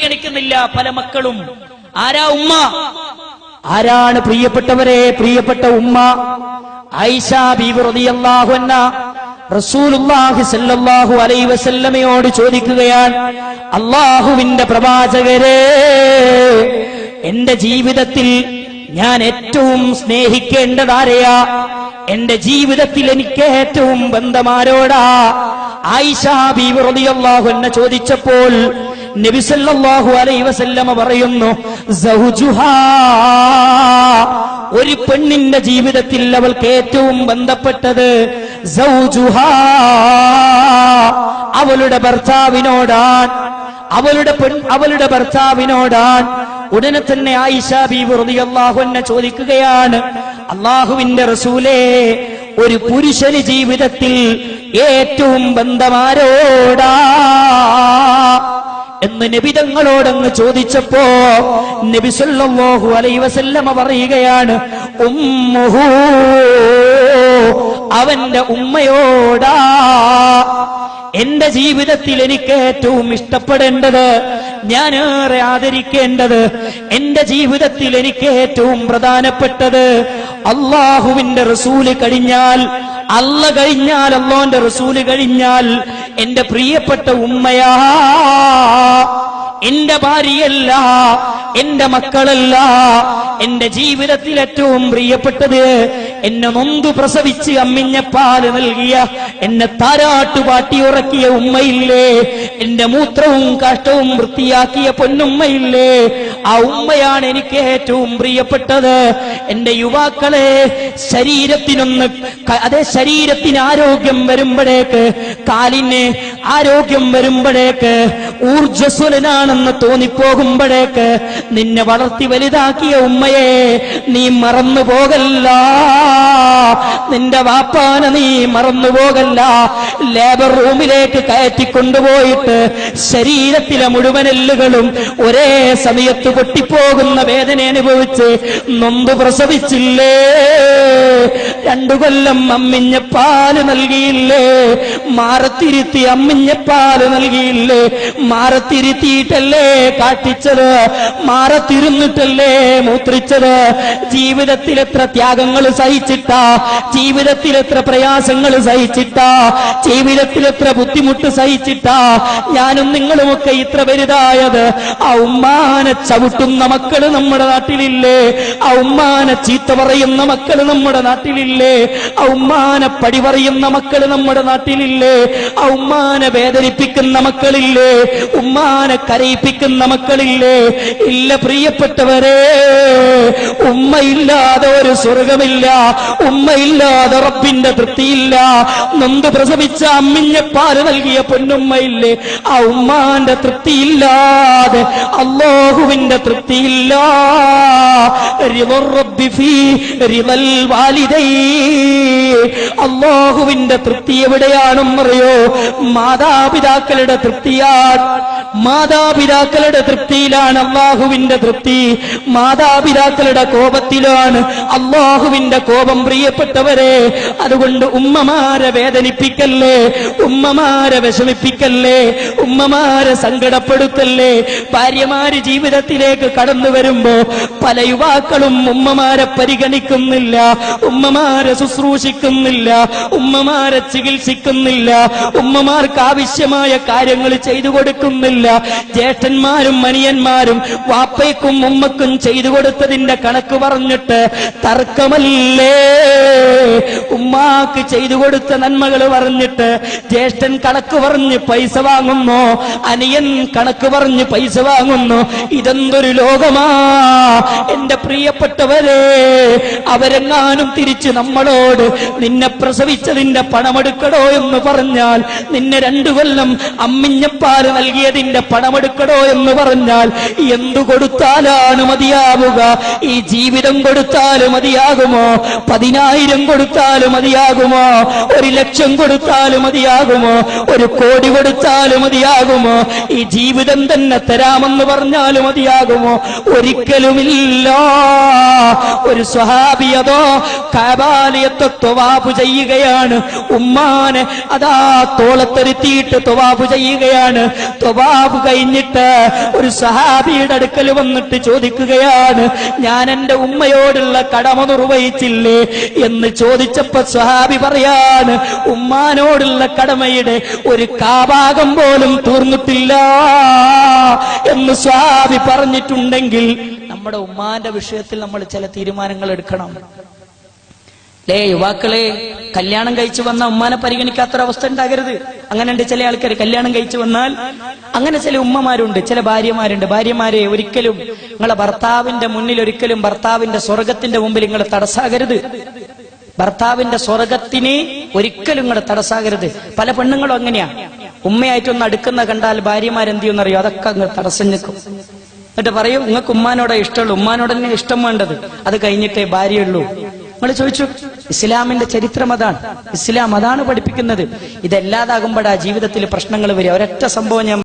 പരിഗണിക്കുന്നില്ല പല മക്കളും. ആരാ ഉമ്മ? ആരാണ് പ്രിയപ്പെട്ടവരെ പ്രിയപ്പെട്ട ഉമ്മ? ആയിഷ ബീവി റളിയല്ലാഹു അൻഹ റസൂലുള്ളാഹി സ്വല്ലല്ലാഹു അലൈഹി വസല്ലമയോട് ചോദിക്കുകയാണ്, അല്ലാഹുവിന്റെ പ്രവാചകരെ, എന്റെ ജീവിതത്തിൽ ഞാൻ ഏറ്റവും സ്നേഹിക്കേണ്ടതാരെയാ? എന്റെ ജീവിതത്തിൽ എനിക്ക് ഏറ്റവും ബന്ധമാരോടാ? ആയിഷ ബീവി റളിയല്ലാഹു അൻഹ ചോദിച്ചപ്പോൾ നബി സല്ലല്ലാഹു അലൈഹി വസല്ലമ പറയുന്നു, സൗജുഹാ, ഒരു പെണ്ണിന്റെ ജീവിതത്തിൽ അവൾക്ക് ഏറ്റവും ബന്ധപ്പെട്ടത് സൗജുഹാ, അവളുടെ ഭർത്താവിനോടാണ്. അവളുടെ ഭർത്താവിനോടാണ്. ഉടനെ തന്നെ ആയിഷ ബീവി റളിയല്ലാഹു അൻഹ ചോദിക്കുകയാണ്, അല്ലാഹുവിന്റെ റസൂലേ, ഒരു പുരുഷന് ജീവിതത്തിൽ ഏറ്റവും ബന്ധമാരോടാ എന്ന് നബി തങ്ങളോടങ്ങ് ചോദിച്ചപ്പോ നബി സല്ലല്ലാഹു അലൈഹി വസല്ലമ പറയുകയാണ്, ഉമ്മുഹു, അവന്റെ ഉമ്മയോടാ. എന്റെ ജീവിതത്തിൽ എനിക്ക് ഏറ്റവും ഇഷ്ടപ്പെടേണ്ടത്, ഞാൻ ഏറെ ആദരിക്കേണ്ടത്, എന്റെ ജീവിതത്തിൽ എനിക്ക് ഏറ്റവും പ്രധാനപ്പെട്ടത് അല്ലാഹുവിന്റെ റസൂല് കഴിഞ്ഞാൽ, അല്ല കഴിഞ്ഞാൽ, അല്ലാഹുവിന്റെ റസൂല് കഴിഞ്ഞാൽ എന്റെ പ്രിയപ്പെട്ട ഉമ്മയാ. എന്റെ ഭാര്യയല്ല, എന്റെ മക്കളല്ല, എന്റെ ജീവിതത്തിൽ ഏറ്റവും പ്രിയപ്പെട്ടത് എന്നെ നൊന്തു പ്രസവിച്ച് അമ്മിഞ്ഞ പാല് നൽകിയ, എന്നെ താരാട്ടുപാട്ടി ഉറക്കിയ ഉമ്മയില്ലേ, എന്റെ മൂത്രവും കാഷ്ടവും വൃത്തിയാക്കിയ പൊന്നുമ്മയില്ലേ, ആ ഉമ്മയാണ് എനിക്ക് ഏറ്റവും പ്രിയപ്പെട്ടത്. എന്റെ യുവാക്കളെ, ശരീരത്തിന് ആരോഗ്യം വരുമ്പോഴേക്ക്, കാലിന് ആരോഗ്യം വരുമ്പോഴേക്ക്, ഊർജ്ജസ്വലനാണെന്ന് തോന്നിപ്പോകുമ്പോഴേക്ക് നിന്നെ വളർത്തി വലുതാക്കിയ ഉമ്മയെ നീ മറന്നു പോകല്ല. നിന്റെ വാപ്പാനെ നീ മറന്നു പോകല്ല. ലേബർ റൂമിലേക്ക് കയറ്റിക്കൊണ്ടുപോയിട്ട് ശരീരത്തിലെ മുഴുവൻ എല്ലുകളും ഒരേ സമയത്ത് പൊട്ടിപ്പോകുന്ന വേദന അനുഭവിച്ച് നൊന്ത് പ്രസവിച്ചില്ലേ? 2 കൊല്ലം അമ്മിഞ്ഞ പാല് നൽകിയില്ലേ? മാറത്തിരുത്തി അമ്മിഞ്ഞ പാല് നൽകിയില്ലേ? മാറത്തിരുത്തിയിട്ടല്ലേ കാട്ടിച്ചത്? മാറത്തിരുന്നിട്ടല്ലേ മൂത്രിച്ചത്? ജീവിതത്തിൽ എത്ര ത്യാഗങ്ങൾ സഹിച്ചിട്ടാ, ജീവിതത്തിൽ എത്ര പ്രയാസങ്ങൾ സഹിച്ചിട്ടാ, ജീവിതത്തിൽ എത്ര ബുദ്ധിമുട്ട് സഹിച്ചിട്ടാ ഞാനും നിങ്ങളുമൊക്കെ ഇത്ര വലുതായത്. ആ ഉമ്മാനെ ചവിട്ടുന്ന മക്കള് നമ്മുടെ നാട്ടിലില്ലേ? ആ ഉമ്മാനെ ചീത്ത പറയുന്ന മക്കള് നമ്മുടെ നാട്ടിലില്ലേ? ആ ഉമ്മാനെ പടി പറയുന്ന മക്കള് നമ്മുടെ നാട്ടിലില്ലേ? ആ ഉമ്മാനെ വേദനിപ്പിക്കുന്ന മക്കളില്ലേ? ഉമ്മാനെ കരയിപ്പിക്കുന്ന മക്കളില്ലേ? ഇല്ല പ്രിയപ്പെട്ടവരെ, ഉമ്മയില്ലാതെ ഒരു സ്വർഗമില്ല, ഉമ്മയില്ലാതെ റബ്ബിന്റെ തൃപ്തിയില്ല. നൊന്ത് പ്രസവിച്ച അമ്മിഞ്ഞ പാല് നൽകിയ പൊന്നുമ്മയില്ലേ? ആ ഉമ്മാന്റെ തൃപ്തിയില്ലാതെ അല്ലാഹുവിന്റെ തൃപ്തിയില്ല. അല്ലാഹുവിന്റെ തൃപ്തി എവിടെയാണെന്നറിയോ? മാതാപിതാക്കളുടെ തൃപ്തിയാണ്. മാതാപിതാക്കളുടെ തൃപ്തിയിലാണ് അല്ലാഹുവിന്റെ തൃപ്തി. മാതാപിതാക്കളുടെ കോപത്തിലാണ് അല്ലാഹുവിന്റെ കോപം. പ്രിയപ്പെട്ടവരെ, അതുകൊണ്ട് ഉമ്മമാരെ വേദനിപ്പിക്കല്ലേ, ഉമ്മമാരെ വിഷമിപ്പിക്കല്ലേ, ഉമ്മമാരെ സങ്കടപ്പെടുത്തല്ലേ. ഭാര്യമാര് ജീവിതത്തിലേക്ക് കടന്നു വരുമ്പോ പല യുവാക്കളും ഉമ്മമാരെ പരിഗണിക്കുന്നില്ല, ഉമ്മമാരെ ശുശ്രൂഷിക്കുന്നില്ല, ഉമ്മമാരെ ചികിത്സിക്കുന്നില്ല, ഉമ്മമാർക്ക് ആവശ്യമായ കാര്യങ്ങൾ ചെയ്തു കൊടുക്കുന്നില്ല. ജ്യേഷ്ഠന്മാരും അനിയന്മാരും വാപ്പയ്ക്കും ഉമ്മക്കും ചെയ്തു കൊടുത്തതിന്റെ കണക്ക് പറഞ്ഞിട്ട് തർക്കമല്ലേ? ഉമ്മാക്ക് ചെയ്തു കൊടുത്ത നന്മകൾ പറഞ്ഞിട്ട് ജ്യേഷ്ഠൻ കണക്ക് പറഞ്ഞ് പൈസ വാങ്ങുന്നു, അനിയൻ കണക്ക് പറഞ്ഞ് പൈസ വാങ്ങുന്നു. ഇതെന്തൊരു ലോകമാ എന്റെ പ്രിയപ്പെട്ടവരെ! അവരെങ്ങാനും തിരിച്ച് നമ്മളോട് നിന്നെ പ്രസവിച്ചതിന്റെ പണമെടുക്കടോ എന്ന് പറഞ്ഞാൽ, നിന്നെ 2 കൊല്ലം അമ്മിഞ്ഞപ്പാല് നൽകിയതിന്റെ പണമെടുക്കടോ എന്ന് പറഞ്ഞാൽ എന്തു കൊടുത്താലാണ് മതിയാവുക? ഈ ജീവിതം കൊടുത്താലും മതിയാകുമോ? 10,000 കൊടുത്താലും മതിയാകുമോ? 1,00,000 കൊടുത്താലും മതിയാകുമോ? 1 കോടി കൊടുത്താലും മതിയാകുമോ? ഈ ജീവിതം തന്നെ തരാമെന്ന് പറഞ്ഞാലും മതിയാകുമോ? ഒരിക്കലുമില്ല. ഒരു സ്വഹാബിയതോ കഅബാലയത്തെ ത്വവാഫ് ചെയ്യുകയാണ്. ഉമ്മാനെ അതാ തോളത്തെരുത്തിയിട്ട് ത്വവാഫ് ചെയ്യുകയാണ്. ത്വവാഫ് കഴിഞ്ഞിട്ട് പറഞ്ഞിട്ട് ഒരു സഹാബിയുടെ അടുക്കൽ വന്നിട്ട് ചോദിക്കുകയാണ്, ഞാൻ എന്റെ ഉമ്മയോടുള്ള കടമ നിർവഹിച്ചില്ലേ എന്ന് ചോദിച്ചപ്പോ സ്വഹാബി പറയാണ്, ഉമ്മാനോടുള്ള കടമയുടെ ഒരു കാഭാഗം പോലും തീർന്നിട്ടില്ല എന്ന് സ്വഹാബി പറഞ്ഞിട്ടുണ്ടെങ്കിൽ നമ്മുടെ ഉമ്മാന്റെ വിഷയത്തിൽ നമ്മൾ ചില തീരുമാനങ്ങൾ എടുക്കണം. യുവാക്കളെ, കല്യാണം കഴിച്ചു വന്ന ഉമ്മാനെ പരിഗണിക്കാത്തൊരവസ്ഥ ഉണ്ടാകരുത്. അങ്ങനെയുണ്ട് ചില ആൾക്കാർ. കല്യാണം കഴിച്ചു വന്നാൽ അങ്ങനെ ചില ഉമ്മമാരുണ്ട്, ചില ഭാര്യമാരുണ്ട്. ഭാര്യമാരെ ഒരിക്കലും നിങ്ങളെ ഭർത്താവിന്റെ മുന്നിൽ, ഒരിക്കലും ഭർത്താവിന്റെ സ്വർഗത്തിന്റെ മുമ്പിൽ നിങ്ങൾ തടസ്സാകരുത്. ഭർത്താവിന്റെ സ്വർഗത്തിന് ഒരിക്കലും നിങ്ങൾ തടസ്സാകരുത്. പല പെണ്ണുങ്ങളും അങ്ങനെയാ. ഉമ്മയായിട്ടൊന്ന് അടുക്കുന്ന കണ്ടാൽ ഭാര്യമാരെന്ത് ചെയ്യുമെന്നറിയോ, അതൊക്കെ അങ്ങ് തടസ്സം നിൽക്കും. എന്നിട്ട് പറയും, നിങ്ങൾക്ക് ഉമ്മാനോടെ ഇഷ്ടമുള്ളൂ, ഉമ്മാനോട് തന്നെ ഇഷ്ടം വേണ്ടത്, അത് കഴിഞ്ഞിട്ടേ ഭാര്യയുള്ളൂ. നിങ്ങൾ ചോദിച്ചു, ഇസ്ലാമിന്റെ ചരിത്രം അതാണ്. ഇസ്ലാം അതാണ് പഠിപ്പിക്കുന്നത്. ഇതല്ലാതാകുമ്പോഴാ ജീവിതത്തിൽ പ്രശ്നങ്ങൾ വരിക. ഒരൊറ്റ സംഭവം ഞാൻ